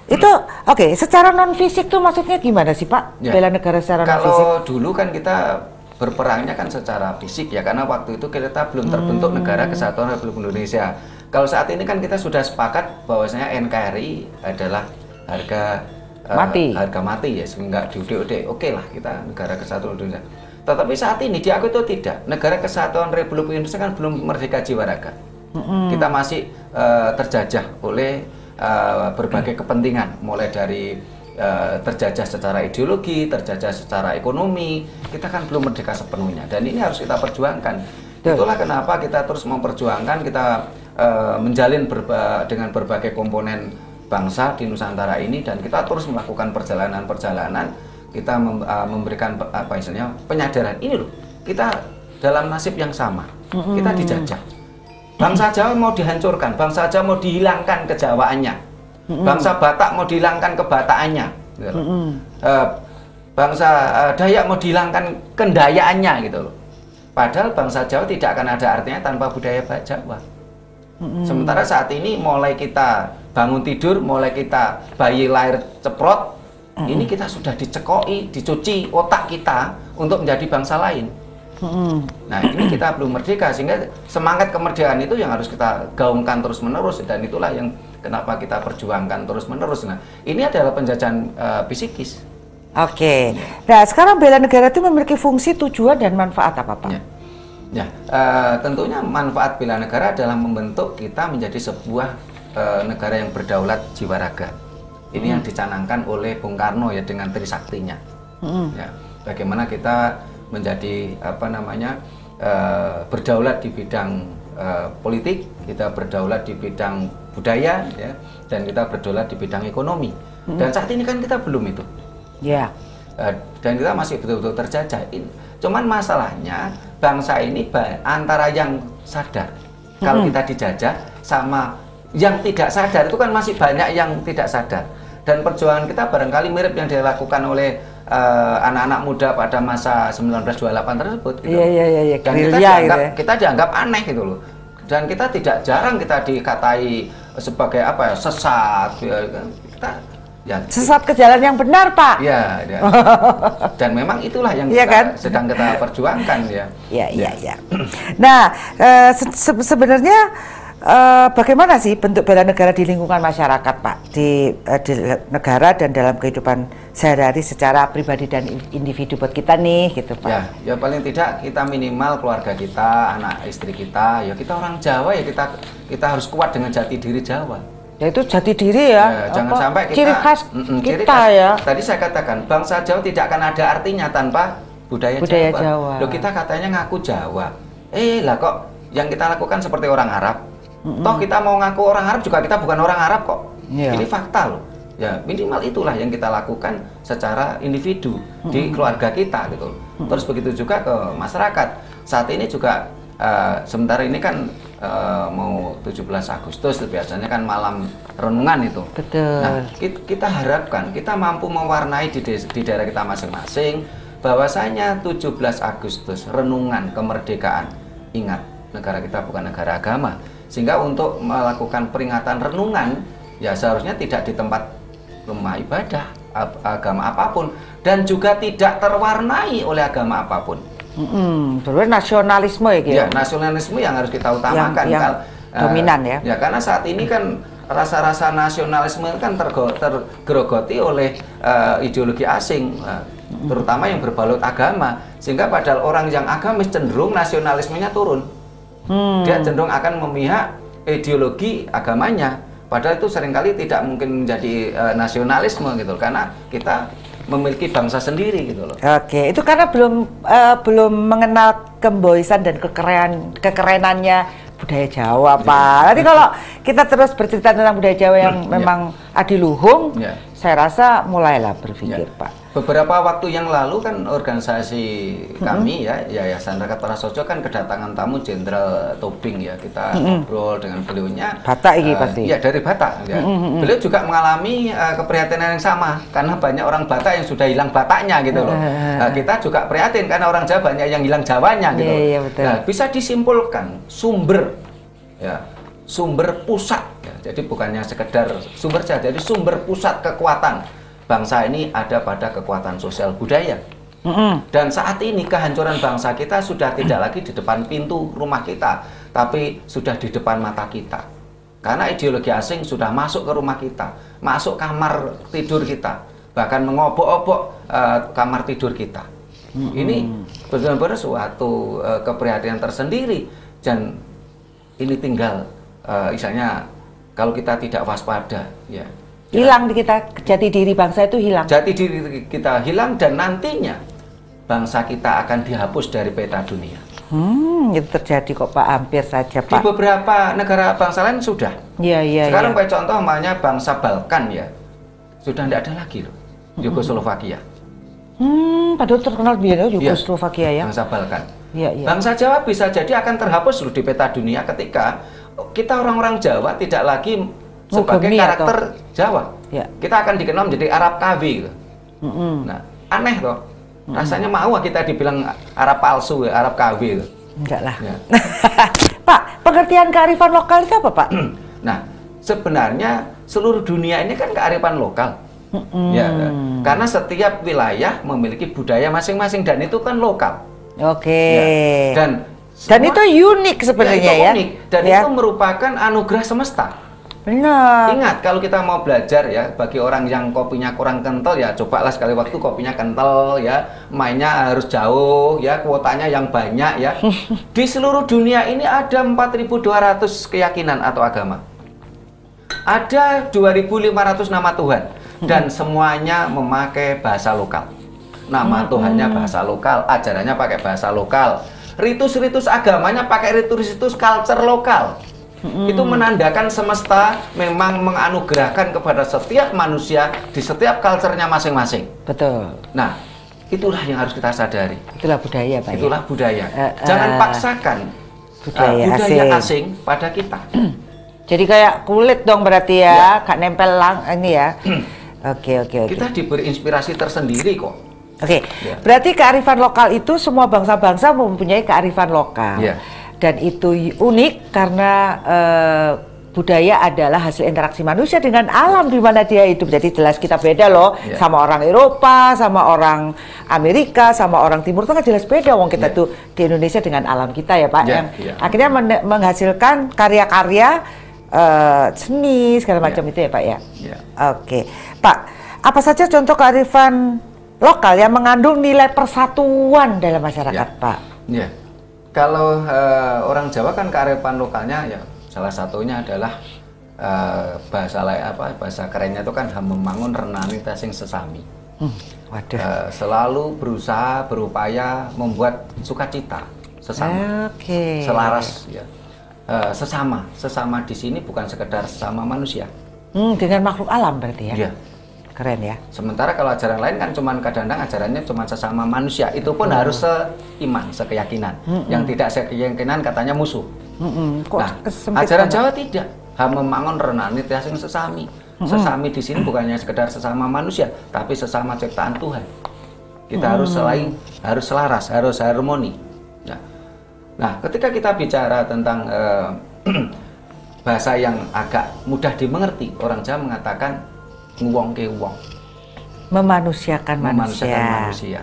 Itu oke, secara non fisik tuh maksudnya gimana sih Pak? Bela negara secara non fisik? Kalau dulu kan kita berperangnya kan secara fisik ya, karena waktu itu kita belum terbentuk Negara Kesatuan Republik Indonesia. Kalau saat ini kan kita sudah sepakat bahwasanya NKRI adalah harga mati ya, sehingga diudik-udik. Oke lah, kita Negara Kesatuan Indonesia. Tetapi saat ini diakui itu tidak. Negara Kesatuan Republik Indonesia kan belum merdeka jiwa raga. Kita masih terjajah oleh berbagai kepentingan, mulai dari terjajah secara ideologi, terjajah secara ekonomi. Kita kan belum merdeka sepenuhnya, dan ini harus kita perjuangkan. Itulah kenapa kita terus memperjuangkan, kita menjalin dengan berbagai komponen bangsa di Nusantara ini, dan kita terus melakukan perjalanan-perjalanan kita memberikan apa istilahnya penyadaran ini loh, kita dalam nasib yang sama, kita dijajah. Bangsa Jawa mau dihancurkan, bangsa Jawa mau dihilangkan kejawaannya, bangsa Batak mau dihilangkan kebataannya, gitu. Bangsa Dayak mau dihilangkan kendayaannya gitu loh. Padahal bangsa Jawa tidak akan ada artinya tanpa budaya Jawa. Sementara saat ini mulai kita bangun tidur, mulai kita bayi lahir ceprot, ini kita sudah dicekoi, dicuci otak kita untuk menjadi bangsa lain. Nah ini kita belum merdeka, sehingga semangat kemerdekaan itu yang harus kita gaungkan terus menerus, dan itulah yang kenapa kita perjuangkan terus menerus. Nah ini adalah penjajahan psikis. Oke. Nah sekarang bela negara itu memiliki fungsi, tujuan, dan manfaat apa Pak? Tentunya manfaat bela negara adalah membentuk kita menjadi sebuah negara yang berdaulat jiwa raga. Ini yang dicanangkan oleh Bung Karno ya dengan Trisaktinya. Ya, bagaimana kita menjadi berdaulat di bidang politik, kita berdaulat di bidang budaya, ya, dan kita berdaulat di bidang ekonomi. Dan saat ini kan kita belum itu. Ya. Dan kita masih betul-betul terjajah. Cuman masalahnya bangsa ini antara yang sadar kalau kita dijajah sama yang tidak sadar, itu kan masih banyak yang tidak sadar. Dan perjuangan kita barangkali mirip yang dilakukan oleh anak-anak muda pada masa 1928 tersebut gitu. Iya. Dan kita dianggap aneh gitu loh. Dan kita tidak jarang kita dikatai sebagai sesat sesat ke jalan yang benar Pak. Ya. Dan memang itulah yang sedang kita perjuangkan ya. Iya. Nah, sebenarnya bagaimana sih bentuk bela negara di lingkungan masyarakat Pak, di negara dan dalam kehidupan sehari-hari secara pribadi dan individu buat kita nih gitu Pak? Ya paling tidak kita minimal keluarga kita, anak istri kita, ya kita orang Jawa ya kita harus kuat dengan jati diri Jawa. Ya itu jati diri ya. Jangan sampai kita ciri khas kita ya. Tadi saya katakan bangsa Jawa tidak akan ada artinya tanpa budaya Jawa. Loh kita katanya ngaku Jawa. Lah kok yang kita lakukan seperti orang Arab. Toh kita mau ngaku orang Arab juga kita bukan orang Arab kok. Ini fakta loh. Ya minimal itulah yang kita lakukan secara individu di keluarga kita gitu. Terus begitu juga ke masyarakat. Saat ini juga sementara ini kan mau 17 Agustus biasanya kan malam renungan itu. Betul. Nah, kita harapkan kita mampu mewarnai di daerah kita masing-masing bahwasanya 17 Agustus renungan kemerdekaan. Ingat, negara kita bukan negara agama. Sehingga untuk melakukan peringatan renungan ya seharusnya tidak di tempat rumah ibadah agama apapun dan juga tidak terwarnai oleh agama apapun. Sebenarnya nasionalisme ya, nasionalisme yang harus kita utamakan yang dominan ya. Ya karena saat ini kan rasa-rasa nasionalisme kan tergerogoti oleh ideologi asing, terutama yang berbalut agama, sehingga padahal orang yang agamis cenderung nasionalismenya turun. Dia cenderung akan memihak ideologi agamanya, padahal itu seringkali tidak mungkin menjadi nasionalisme gitu, karena kita memiliki bangsa sendiri gitu loh. Oke, itu karena belum mengenal kemboisan dan kekerenannya budaya Jawa, Pak. Nanti kalau kita terus bercerita tentang budaya Jawa yang memang adiluhung, saya rasa mulailah berpikir, Pak. Beberapa waktu yang lalu kan organisasi kami ya, Yayasan Rakyat Prasojo kan kedatangan tamu Jenderal Tobing ya. Kita ngobrol dengan beliaunya. Batak ini pasti. Ya, dari Batak ya. Beliau juga mengalami keprihatinan yang sama karena banyak orang Batak yang sudah hilang Bataknya gitu loh. Kita juga prihatin karena orang Jawa banyak yang hilang Jawanya gitu. Iya, betul. Nah, bisa disimpulkan sumber pusat ya. Jadi bukannya sekedar sumber saja, jadi sumber pusat kekuatan bangsa ini ada pada kekuatan sosial budaya. Dan saat ini kehancuran bangsa kita sudah tidak lagi di depan pintu rumah kita, tapi sudah di depan mata kita. Karena ideologi asing sudah masuk ke rumah kita, masuk kamar tidur kita, bahkan mengobok-obok kamar tidur kita. Ini benar-benar suatu keprihatinan tersendiri, dan ini tinggal misalnya kalau kita tidak waspada ya. Hilang di kita, jati diri bangsa itu hilang. Jati diri kita hilang dan nantinya bangsa kita akan dihapus dari peta dunia. Itu terjadi kok Pak, hampir saja Pak. Di beberapa negara bangsa lain sudah. Iya. Sekarang kayak contoh namanya bangsa Balkan ya, sudah tidak ada lagi loh, Yugoslovakia. Padahal terkenal biar Yugoslavia ya. Bangsa Balkan. Iya, iya. Bangsa Jawa bisa jadi akan terhapus loh di peta dunia ketika kita orang-orang Jawa tidak lagi sebagai karakter Jawa. Ya. Kita akan dikenal menjadi Arab KW gitu. Nah, aneh toh. Rasanya mau kita dibilang Arab palsu, Arab KW gitu. Enggak lah. Ya. Pak, pengertian kearifan lokal itu apa, Pak? Nah, sebenarnya seluruh dunia ini kan kearifan lokal. Ya, karena setiap wilayah memiliki budaya masing-masing dan itu kan lokal. Oke. Ya. Dan itu unik sebenarnya ya. Unik dan itu merupakan anugerah semesta. Benar. Ingat kalau kita mau belajar ya, bagi orang yang kopinya kurang kental ya, cobalah sekali waktu kopinya kental ya, mainnya harus jauh ya, kuotanya yang banyak ya. Di seluruh dunia ini ada 4.200 keyakinan atau agama. Ada 2.500 nama Tuhan dan semuanya memakai bahasa lokal. Nama Tuhannya bahasa lokal, ajarannya pakai bahasa lokal. Ritus-ritus agamanya pakai ritus-ritus culture lokal. Itu menandakan semesta memang menganugerahkan kepada setiap manusia di setiap culture-nya masing-masing. Betul. Nah, itulah yang harus kita sadari. Itulah budaya, Pak. Itulah budaya. Jangan paksakan budaya asing pada kita. Jadi kayak kulit dong berarti ya, Kak nempel ini ya. Oke. Kita diberi inspirasi tersendiri kok. Oke. Berarti kearifan lokal itu semua bangsa-bangsa mempunyai kearifan lokal. Dan itu unik karena budaya adalah hasil interaksi manusia dengan alam di mana dia hidup. Jadi jelas kita beda loh sama orang Eropa, sama orang Amerika, sama orang Timur Tengah, jelas beda. Wong kita tuh di Indonesia dengan alam kita ya Pak. Yang akhirnya menghasilkan karya-karya seni segala macam itu ya Pak ya. Oke, Pak, apa saja contoh kearifan lokal yang mengandung nilai persatuan dalam masyarakat Pak? Kalau orang Jawa kan kearifan lokalnya ya salah satunya adalah bahasa kerennya itu kan membangun renani tasing sesami. Selalu berusaha berupaya membuat sukacita sesama, selaras ya. Sesama di sini bukan sekedar sesama manusia. Dengan makhluk alam berarti ya. Iya. Keren ya. Sementara kalau ajaran lain kan cuman kadang-kadang ajarannya cuma sesama manusia. Itu pun harus seiman, sekeyakinan. Yang tidak sekeyakinan katanya musuh. Nah, ajaran Jawa tidak. Membangun renani tasing sesami. Sesami di sini bukannya sekedar sesama manusia, tapi sesama ciptaan Tuhan. Kita harus harus selaras, harus harmoni. Nah, ketika kita bicara tentang bahasa yang agak mudah dimengerti, orang Jawa mengatakan nguwong ke wong, memanusiakan manusia.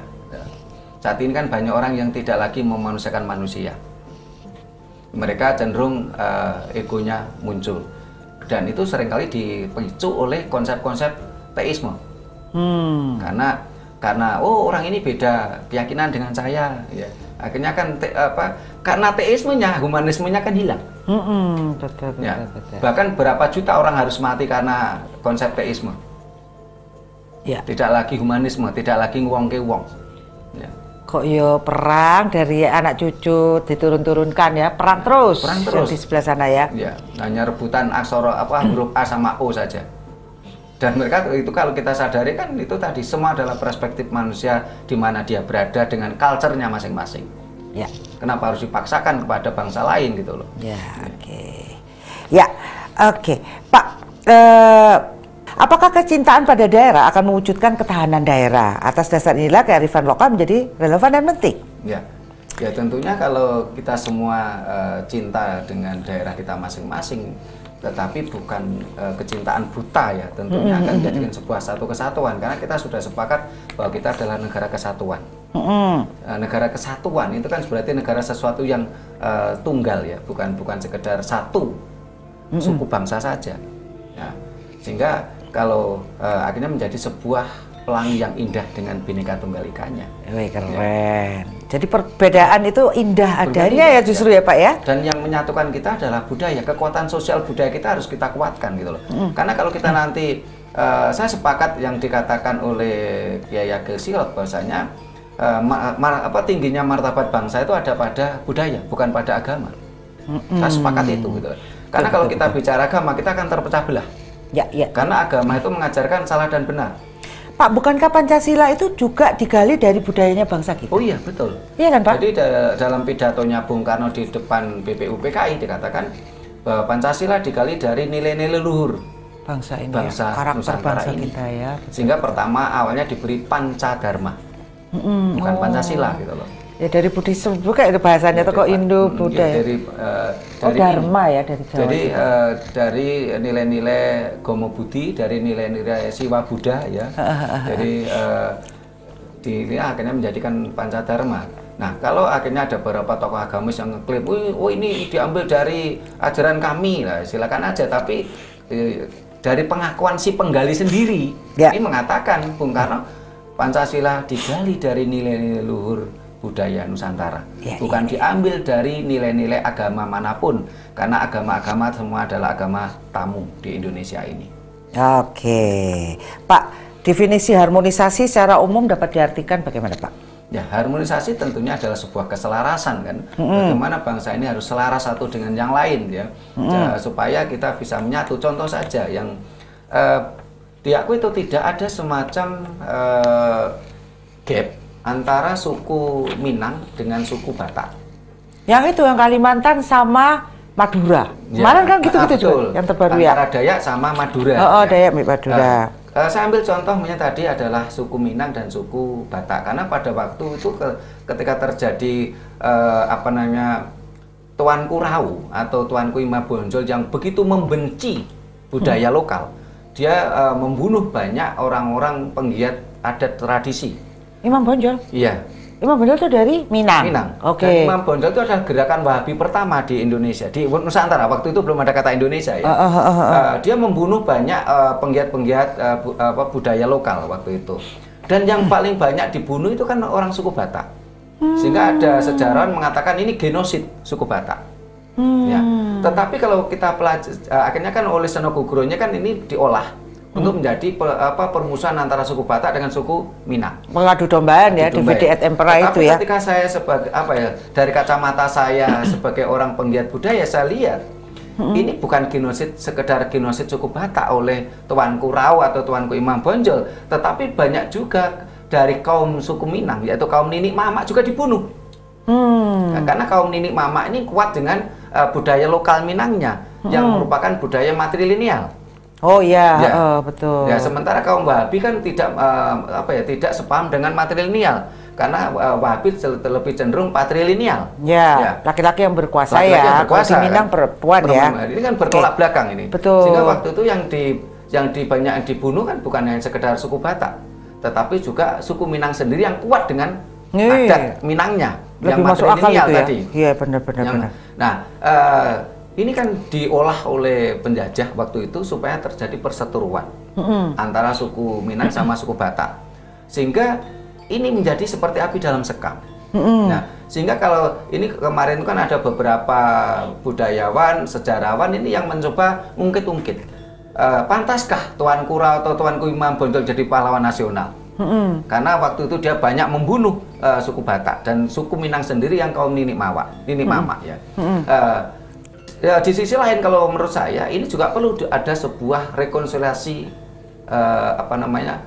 Saat ini kan banyak orang yang tidak lagi memanusiakan manusia. Mereka cenderung egonya muncul, dan itu seringkali dipicu oleh konsep-konsep teisme. Karena orang ini beda keyakinan dengan saya, ya. Akhirnya kan karena teismenya, humanismenya kan hilang. Betul. Bahkan berapa juta orang harus mati karena konsep teisme. Tidak lagi humanisme, tidak lagi nguwong ke wong. Kok yo perang dari anak cucu diturun-turunkan ya, perang terus di sebelah sana ya. Hanya rebutan aksara huruf A sama O saja. Dan mereka itu kalau kita sadari kan itu tadi semua adalah perspektif manusia di mana dia berada dengan culture-nya masing-masing. Kenapa harus dipaksakan kepada bangsa lain gitu loh. Oke. Pak, apakah kecintaan pada daerah akan mewujudkan ketahanan daerah? Atas dasar inilah kearifan lokal menjadi relevan dan penting. Ya tentunya kalau kita semua cinta dengan daerah kita masing-masing, tetapi bukan kecintaan buta ya, tentunya akan menjadikan sebuah satu kesatuan, karena kita sudah sepakat bahwa kita adalah negara kesatuan. Negara kesatuan itu kan berarti negara sesuatu yang tunggal ya, bukan sekedar satu suku bangsa saja. Sehingga kalau akhirnya menjadi sebuah pelangi yang indah dengan Bhinneka Tunggal Ikanya. Keren. Jadi perbedaan itu indah adanya ya justru ya Pak ya. Dan yang menyatukan kita adalah budaya, kekuatan sosial budaya kita harus kita kuatkan gitu loh. Karena kalau kita nanti, saya sepakat yang dikatakan oleh Kiai Agil Sirot bahwasanya tingginya martabat bangsa itu ada pada budaya, bukan pada agama. Saya sepakat itu gitu loh. Karena kalau kita bicara agama kita akan terpecah belah. Karena agama itu mengajarkan salah dan benar. Pak, bukankah Pancasila itu juga digali dari budayanya bangsa kita? Oh iya, betul. Iya kan, Pak? Jadi dalam pidatonya Bung Karno di depan BPUPKI dikatakan bahwa Pancasila digali dari nilai-nilai luhur Bangsa ini, bangsa karakter Nusantara bangsa ini. kita ya. Sehingga pertama awalnya diberi Pancadharma, bukan Pancasila gitu loh. Ya dari Buddhisme bukan itu bahasanya, atau kok Indo Buddha ya? Dari Dharma ya, dari Jawa. Jadi dari nilai-nilai Gomo Buddhi, dari nilai-nilai Siwa Buddha ya. Jadi akhirnya menjadikan Pancadharma. Nah, kalau akhirnya ada beberapa tokoh agamis yang ngeklaim, oh ini diambil dari ajaran kami, lah silakan aja. Tapi dari pengakuan si penggali sendiri, ini mengatakan Bung Karno, Pancasila digali dari nilai-nilai luhur budaya Nusantara, bukan diambil dari nilai-nilai agama manapun, karena agama-agama semua adalah agama tamu di Indonesia ini. Oke, Pak, definisi harmonisasi secara umum dapat diartikan bagaimana, Pak? Ya, harmonisasi tentunya adalah sebuah keselarasan kan. Bagaimana bangsa ini harus selaras satu dengan yang lain ya. Supaya kita bisa menyatu. Contoh saja yang diakui atau tidak ada semacam gap antara suku Minang dengan suku Batak. Yang itu yang Kalimantan sama Madura. Ya, kemarin kan gitu-gitu juga yang terbaru ya. Antara Dayak sama Madura. Oh, ya. Dayak Madura. Saya ambil contohnya tadi adalah suku Minang dan suku Batak, karena pada waktu itu ketika terjadi Tuanku Rau atau Tuanku Imam Bonjol yang begitu membenci budaya lokal, dia membunuh banyak orang-orang penggiat adat tradisi. Imam Bonjol? Iya. Imam Bonjol itu dari Minang. Oke. Dan Imam Bonjol itu adalah gerakan Wahabi pertama di Indonesia, di Nusantara. Waktu itu belum ada kata Indonesia ya. Dia membunuh banyak penggiat-penggiat budaya lokal waktu itu. Dan yang paling banyak dibunuh itu kan orang suku Batak. Sehingga ada sejarawan mengatakan ini genosid suku Batak. Ya. Tetapi kalau kita akhirnya kan oleh Senogogronya kan ini diolah untuk menjadi permusuhan antara suku Batak dengan suku Minang. Mengadu dombaan ya, DVD et Impera itu ya. Ketika saya sebagai dari kacamata saya sebagai orang penggiat budaya, saya lihat ini bukan sekedar genosid suku Batak oleh Tuanku Rau atau Tuanku Imam Bonjol, tetapi banyak juga dari kaum suku Minang, yaitu kaum Ninik Mamak juga dibunuh. Nah, karena kaum Ninik Mamak ini kuat dengan budaya lokal Minangnya yang merupakan budaya matrilineal. Oh iya, betul. Ya, sementara kaum Wahabi kan tidak tidak sepaham dengan matrilineal, karena Wahabi lebih cenderung patrilineal. Ya, laki-laki yang berkuasa ya. Kalau di Minang perempuan ya. Ini kan bertolak belakang ini. Betul. Sehingga waktu itu yang banyak dibunuh kan bukan hanya sekedar suku Batak, tetapi juga suku Minang sendiri yang kuat dengan adat Minangnya, lebih yang masuk akal itu ya. tadi. Iya, benar. Nah, ini kan diolah oleh penjajah waktu itu supaya terjadi perseteruan antara suku Minang sama suku Batak, sehingga ini menjadi seperti api dalam sekam. Nah, sehingga kalau ini kemarin kan ada beberapa budayawan, sejarawan ini yang mencoba ungkit-ungkit, pantaskah Tuanku Rau atau Tuanku Imam Bonjol jadi pahlawan nasional? Karena waktu itu dia banyak membunuh suku Batak dan suku Minang sendiri yang kaum Ninik Mamak ya. Ya, di sisi lain kalau menurut saya ini juga perlu ada sebuah rekonsiliasi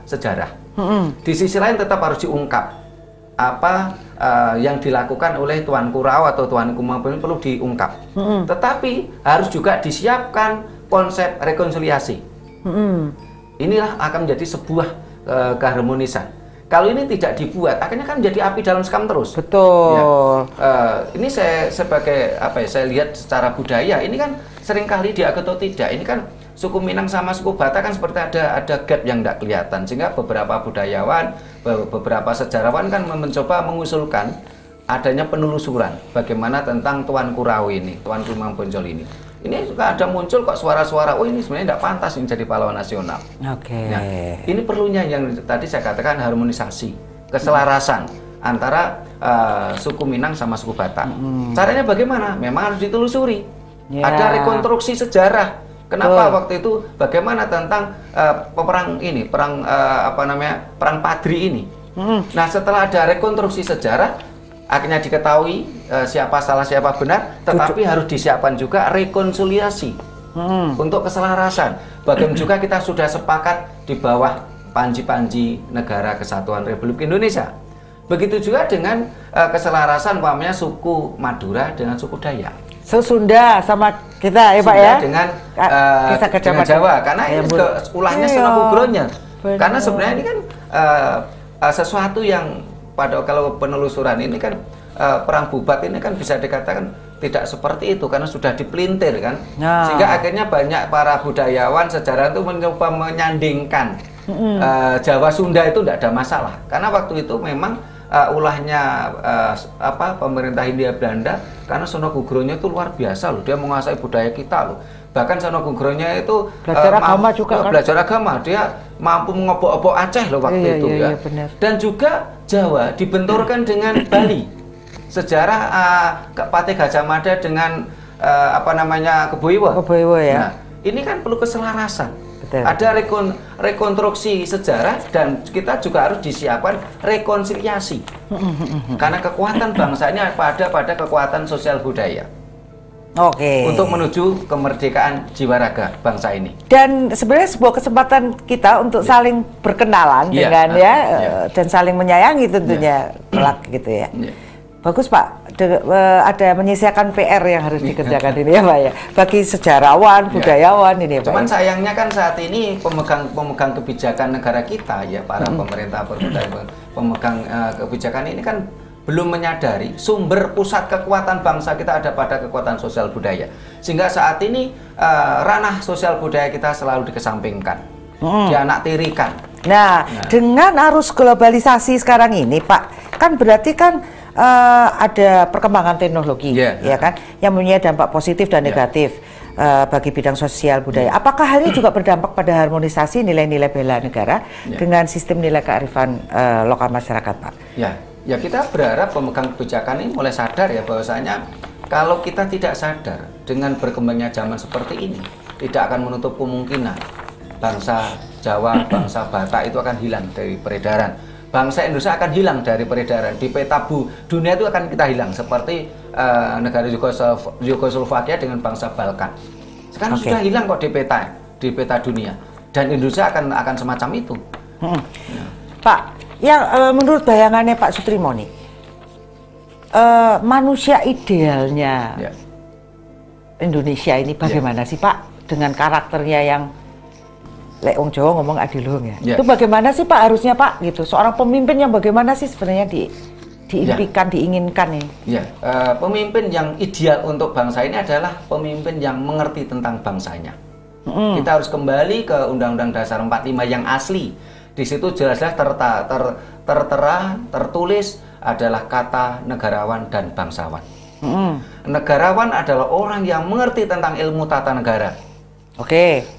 sejarah. Di sisi lain tetap harus diungkap apa yang dilakukan oleh Tuanku Rau atau Tuanku Imam Bonjol perlu diungkap. Tetapi harus juga disiapkan konsep rekonsiliasi. Inilah akan menjadi sebuah keharmonisan. Kalau ini tidak dibuat, akhirnya kan menjadi api dalam sekam terus. Betul. Ya. Ini saya sebagai saya lihat secara budaya ini kan seringkali diakui atau tidak. Ini kan suku Minang sama suku Batak kan seperti ada gap yang tidak kelihatan, sehingga beberapa budayawan, beberapa sejarawan kan mencoba mengusulkan adanya penelusuran bagaimana tentang Tuanku Rau ini, Tuanku Imam Bonjol ini. Ini juga ada muncul kok suara-suara, oh ini sebenarnya tidak pantas ini jadi pahlawan nasional. Oke. Nah, ini perlunya yang tadi saya katakan harmonisasi, keselarasan antara suku Minang sama suku Batak. Caranya bagaimana? Memang harus ditelusuri. Ada rekonstruksi sejarah. Kenapa waktu itu? Bagaimana tentang perang Padri ini? Nah, setelah ada rekonstruksi sejarah, akhirnya diketahui siapa salah siapa benar, tetapi harus disiapkan juga rekonsiliasi untuk keselarasan. Bagaimana juga kita sudah sepakat di bawah panji-panji Negara Kesatuan Republik Indonesia. Begitu juga dengan keselarasan umpamanya suku Madura dengan suku Dayak. So Sunda sama kita ya Pak ya? Dengan Jawa, karena ini ulahnya Sono Kugronya. Karena sebenarnya ini kan sesuatu yang kalau penelusuran ini kan perang Bubat ini kan bisa dikatakan tidak seperti itu karena sudah dipelintir kan. Sehingga akhirnya banyak para budayawan sejarah itu mencoba menyandingkan Jawa Sunda itu tidak ada masalah. Karena waktu itu memang ulahnya pemerintah Hindia Belanda karena Sono Kugronya itu luar biasa loh, dia menguasai budaya kita loh. Bahkan Sono Kugronya itu belajar agama juga kan? Belajar agama, dia mampu mengobok-obok Aceh loh waktu itu ya. Benar. Dan juga Jawa dibenturkan dengan Bali. Sejarah Patih Gajah Mada dengan Keboiwa. Keboiwa ya. Nah, ini kan perlu keselarasan. Betul. Ada rekonstruksi sejarah dan kita juga harus disiapkan rekonsiliasi. Karena kekuatan bangsa ini pada kekuatan sosial budaya. Oke. Untuk menuju kemerdekaan jiwa raga bangsa ini. Dan sebenarnya sebuah kesempatan kita untuk saling berkenalan dengan dan saling menyayangi tentunya kelak gitu ya. Bagus Pak, ada menyisakan PR yang harus dikerjakan ini ya Pak ya, bagi sejarawan, budayawan ini ya Pak. Cuman sayangnya kan saat ini pemegang kebijakan negara kita ya, para pemerintah pemegang kebijakan ini kan belum menyadari sumber pusat kekuatan bangsa kita ada pada kekuatan sosial budaya. Sehingga saat ini ranah sosial budaya kita selalu dikesampingkan, dianaktirikan. Nah, dengan arus globalisasi sekarang ini Pak, kan berarti kan ada perkembangan teknologi, ya kan, yang mempunyai dampak positif dan negatif bagi bidang sosial budaya. Apakah hal ini juga berdampak pada harmonisasi nilai-nilai bela negara dengan sistem nilai kearifan lokal masyarakat, Pak? Ya kita berharap pemegang kebijakan ini mulai sadar ya bahwasanya kalau kita tidak sadar dengan berkembangnya zaman seperti ini, tidak akan menutup kemungkinan bangsa Jawa, bangsa Batak itu akan hilang dari peredaran. Bangsa Indonesia akan hilang dari peredaran di peta dunia itu akan kita hilang seperti negara Yugoslavia dengan bangsa Balkan. Sekarang sudah hilang kok di peta dunia dan Indonesia akan semacam itu. Pak, yang menurut bayangannya Pak Sutrimo nih, manusia idealnya Indonesia ini bagaimana sih Pak dengan karakternya yang lek wong Jawa ngomong adiluhung ya. Itu bagaimana sih Pak harusnya Pak gitu. Seorang pemimpin yang bagaimana sih sebenarnya diimpikan, diinginkan nih? Pemimpin yang ideal untuk bangsa ini adalah pemimpin yang mengerti tentang bangsanya. Kita harus kembali ke Undang-Undang Dasar 45 yang asli. Di situ jelas-jelas tertera, tertulis adalah kata negarawan dan bangsawan. Negarawan adalah orang yang mengerti tentang ilmu tata negara.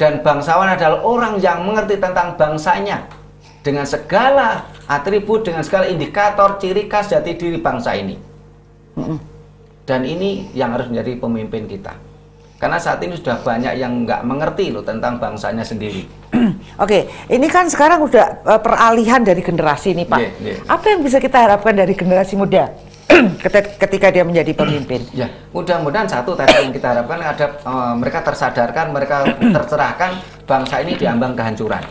Dan bangsawan adalah orang yang mengerti tentang bangsanya dengan segala atribut, dengan segala indikator, ciri khas jati diri bangsa ini. Dan ini yang harus menjadi pemimpin kita. Karena saat ini sudah banyak yang nggak mengerti loh tentang bangsanya sendiri. Ini kan sekarang udah peralihan dari generasi ini Pak. Apa yang bisa kita harapkan dari generasi muda ketika dia menjadi pemimpin? Mudah-mudahan satu tadi yang kita harapkan ada mereka tersadarkan, mereka tercerahkan bangsa ini diambang kehancuran.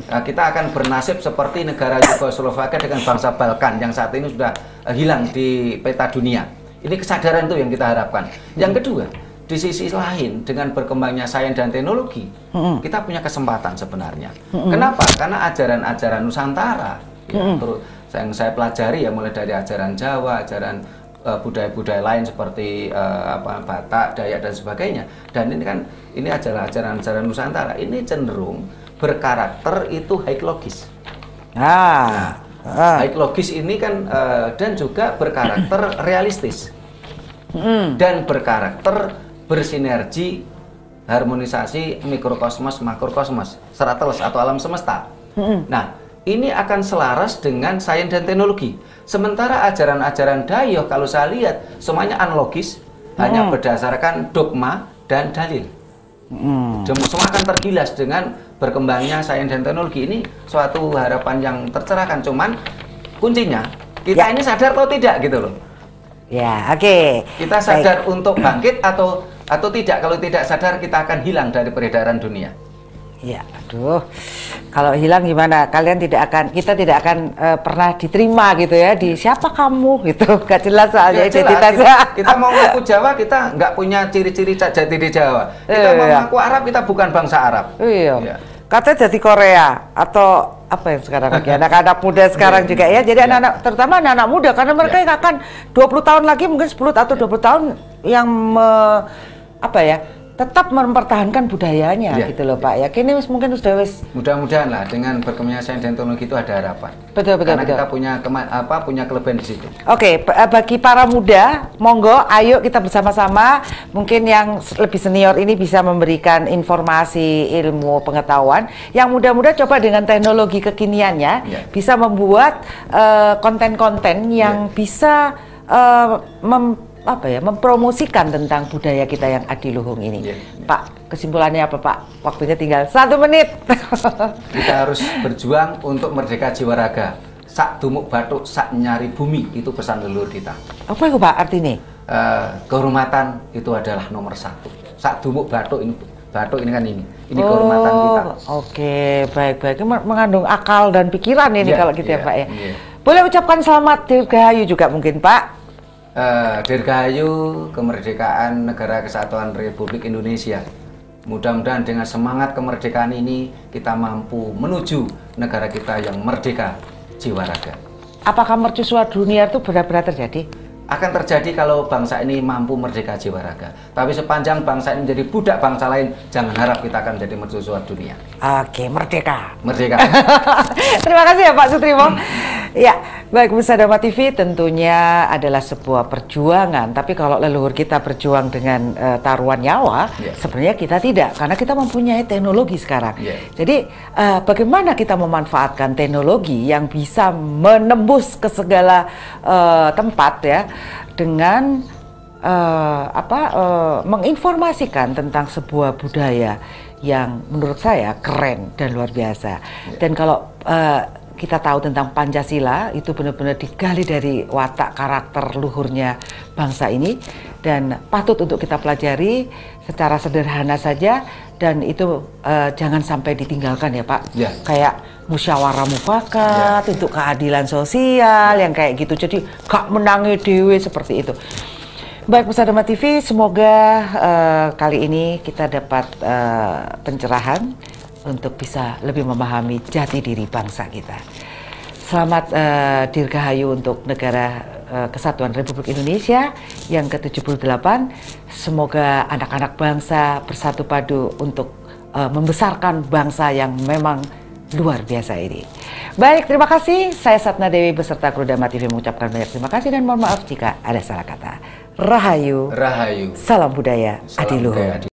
Kita akan bernasib seperti negara Yugoslavia dengan bangsa Balkan yang saat ini sudah hilang di peta dunia. Ini kesadaran itu yang kita harapkan. Yang kedua, di sisi lain dengan berkembangnya sains dan teknologi, kita punya kesempatan sebenarnya. Kenapa? Karena ajaran-ajaran Nusantara yang saya pelajari ya, mulai dari ajaran Jawa, ajaran budaya-budaya lain seperti Batak, Dayak dan sebagainya. Dan ini kan ini ajaran-ajaran Nusantara ini cenderung berkarakter itu haiklogis. Haiklogis ini kan dan juga berkarakter realistis. Dan berkarakter bersinergi, harmonisasi mikrokosmos makrokosmos, stratos atau alam semesta. Nah, ini akan selaras dengan sains dan teknologi. Sementara ajaran-ajaran Dayak kalau saya lihat semuanya analogis, hanya berdasarkan dogma dan dalil. Semua akan tergilas dengan berkembangnya sains dan teknologi. Ini suatu harapan yang tercerahkan. Cuman kuncinya kita ini sadar atau tidak gitu loh. Kita sadar untuk bangkit atau tidak. Kalau tidak sadar kita akan hilang dari peredaran dunia. Ya, aduh, kalau hilang gimana? Kita tidak akan pernah diterima gitu ya. Di siapa kamu gitu? Gak jelas soalnya identitasnya. Kita mau ngaku Jawa, kita nggak punya ciri-ciri jati diri Jawa. Kita mau ngaku Arab, kita bukan bangsa Arab. Iya. Ya. Katanya jadi Korea atau apa yang sekarang lagi anak-anak muda sekarang juga ya. Jadi anak-anak, terutama anak-anak muda, karena mereka yang akan 20 tahun lagi, mungkin 10 atau 20 tahun yang tetap mempertahankan budayanya gitu loh Pak ya. Kini mungkin sudah mudah-mudahan lah dengan berkembangnya sains dan teknologi itu ada harapan. Betul. Karena kita punya kelebihan di situ. Oke, bagi para muda, monggo ayo kita bersama-sama, mungkin yang lebih senior ini bisa memberikan informasi, ilmu, pengetahuan. Yang muda-muda coba dengan teknologi kekiniannya bisa membuat konten-konten yang bisa mempromosikan tentang budaya kita yang adiluhung ini. Pak, kesimpulannya apa Pak? Waktunya tinggal 1 menit. Kita harus berjuang untuk merdeka jiwa raga. Sak dumuk batuk, sak nyari bumi, itu pesan leluhur kita. Apa itu Pak artinya? Kehormatan itu adalah nomor 1. Sak dumuk batuk ini kan ini kehormatan kita. Oke, baik-baik. Mengandung akal dan pikiran ini kalau gitu ya Pak ya. Boleh ucapkan selamat Dirgahayu juga mungkin Pak? Dirgahayu kemerdekaan Negara Kesatuan Republik Indonesia. Mudah-mudahan dengan semangat kemerdekaan ini kita mampu menuju negara kita yang merdeka jiwa raga. Apakah mercusuar dunia itu benar-benar terjadi? Akan terjadi kalau bangsa ini mampu merdeka jiwa raga. Tapi sepanjang bangsa ini menjadi budak bangsa lain, jangan harap kita akan jadi mercusuar dunia. Oke, merdeka. Merdeka. Terima kasih ya Pak Sutrimo. Ya, baik, pemirsa Dharma TV tentunya adalah sebuah perjuangan. Tapi kalau leluhur kita berjuang dengan taruhan nyawa, sebenarnya kita tidak, karena kita mempunyai teknologi sekarang. Jadi bagaimana kita memanfaatkan teknologi yang bisa menembus ke segala tempat ya, dengan menginformasikan tentang sebuah budaya yang menurut saya keren dan luar biasa. Dan kalau kita tahu tentang Pancasila, itu benar-benar digali dari watak karakter luhurnya bangsa ini, dan patut untuk kita pelajari secara sederhana saja, dan itu jangan sampai ditinggalkan ya Pak. Kayak musyawarah mufakat untuk keadilan sosial yang kayak gitu, jadi gak menangi dewe seperti itu. Baik pemirsa Dharma TV, semoga kali ini kita dapat pencerahan untuk bisa lebih memahami jati diri bangsa kita. Selamat Dirgahayu untuk Negara Kesatuan Republik Indonesia yang ke-78. Semoga anak-anak bangsa bersatu padu untuk membesarkan bangsa yang memang luar biasa ini. Baik, terima kasih. Saya Satna Dewi beserta kru Dharma TV mengucapkan banyak terima kasih dan mohon maaf jika ada salah kata. Rahayu. Rahayu. Salam budaya adiluhung.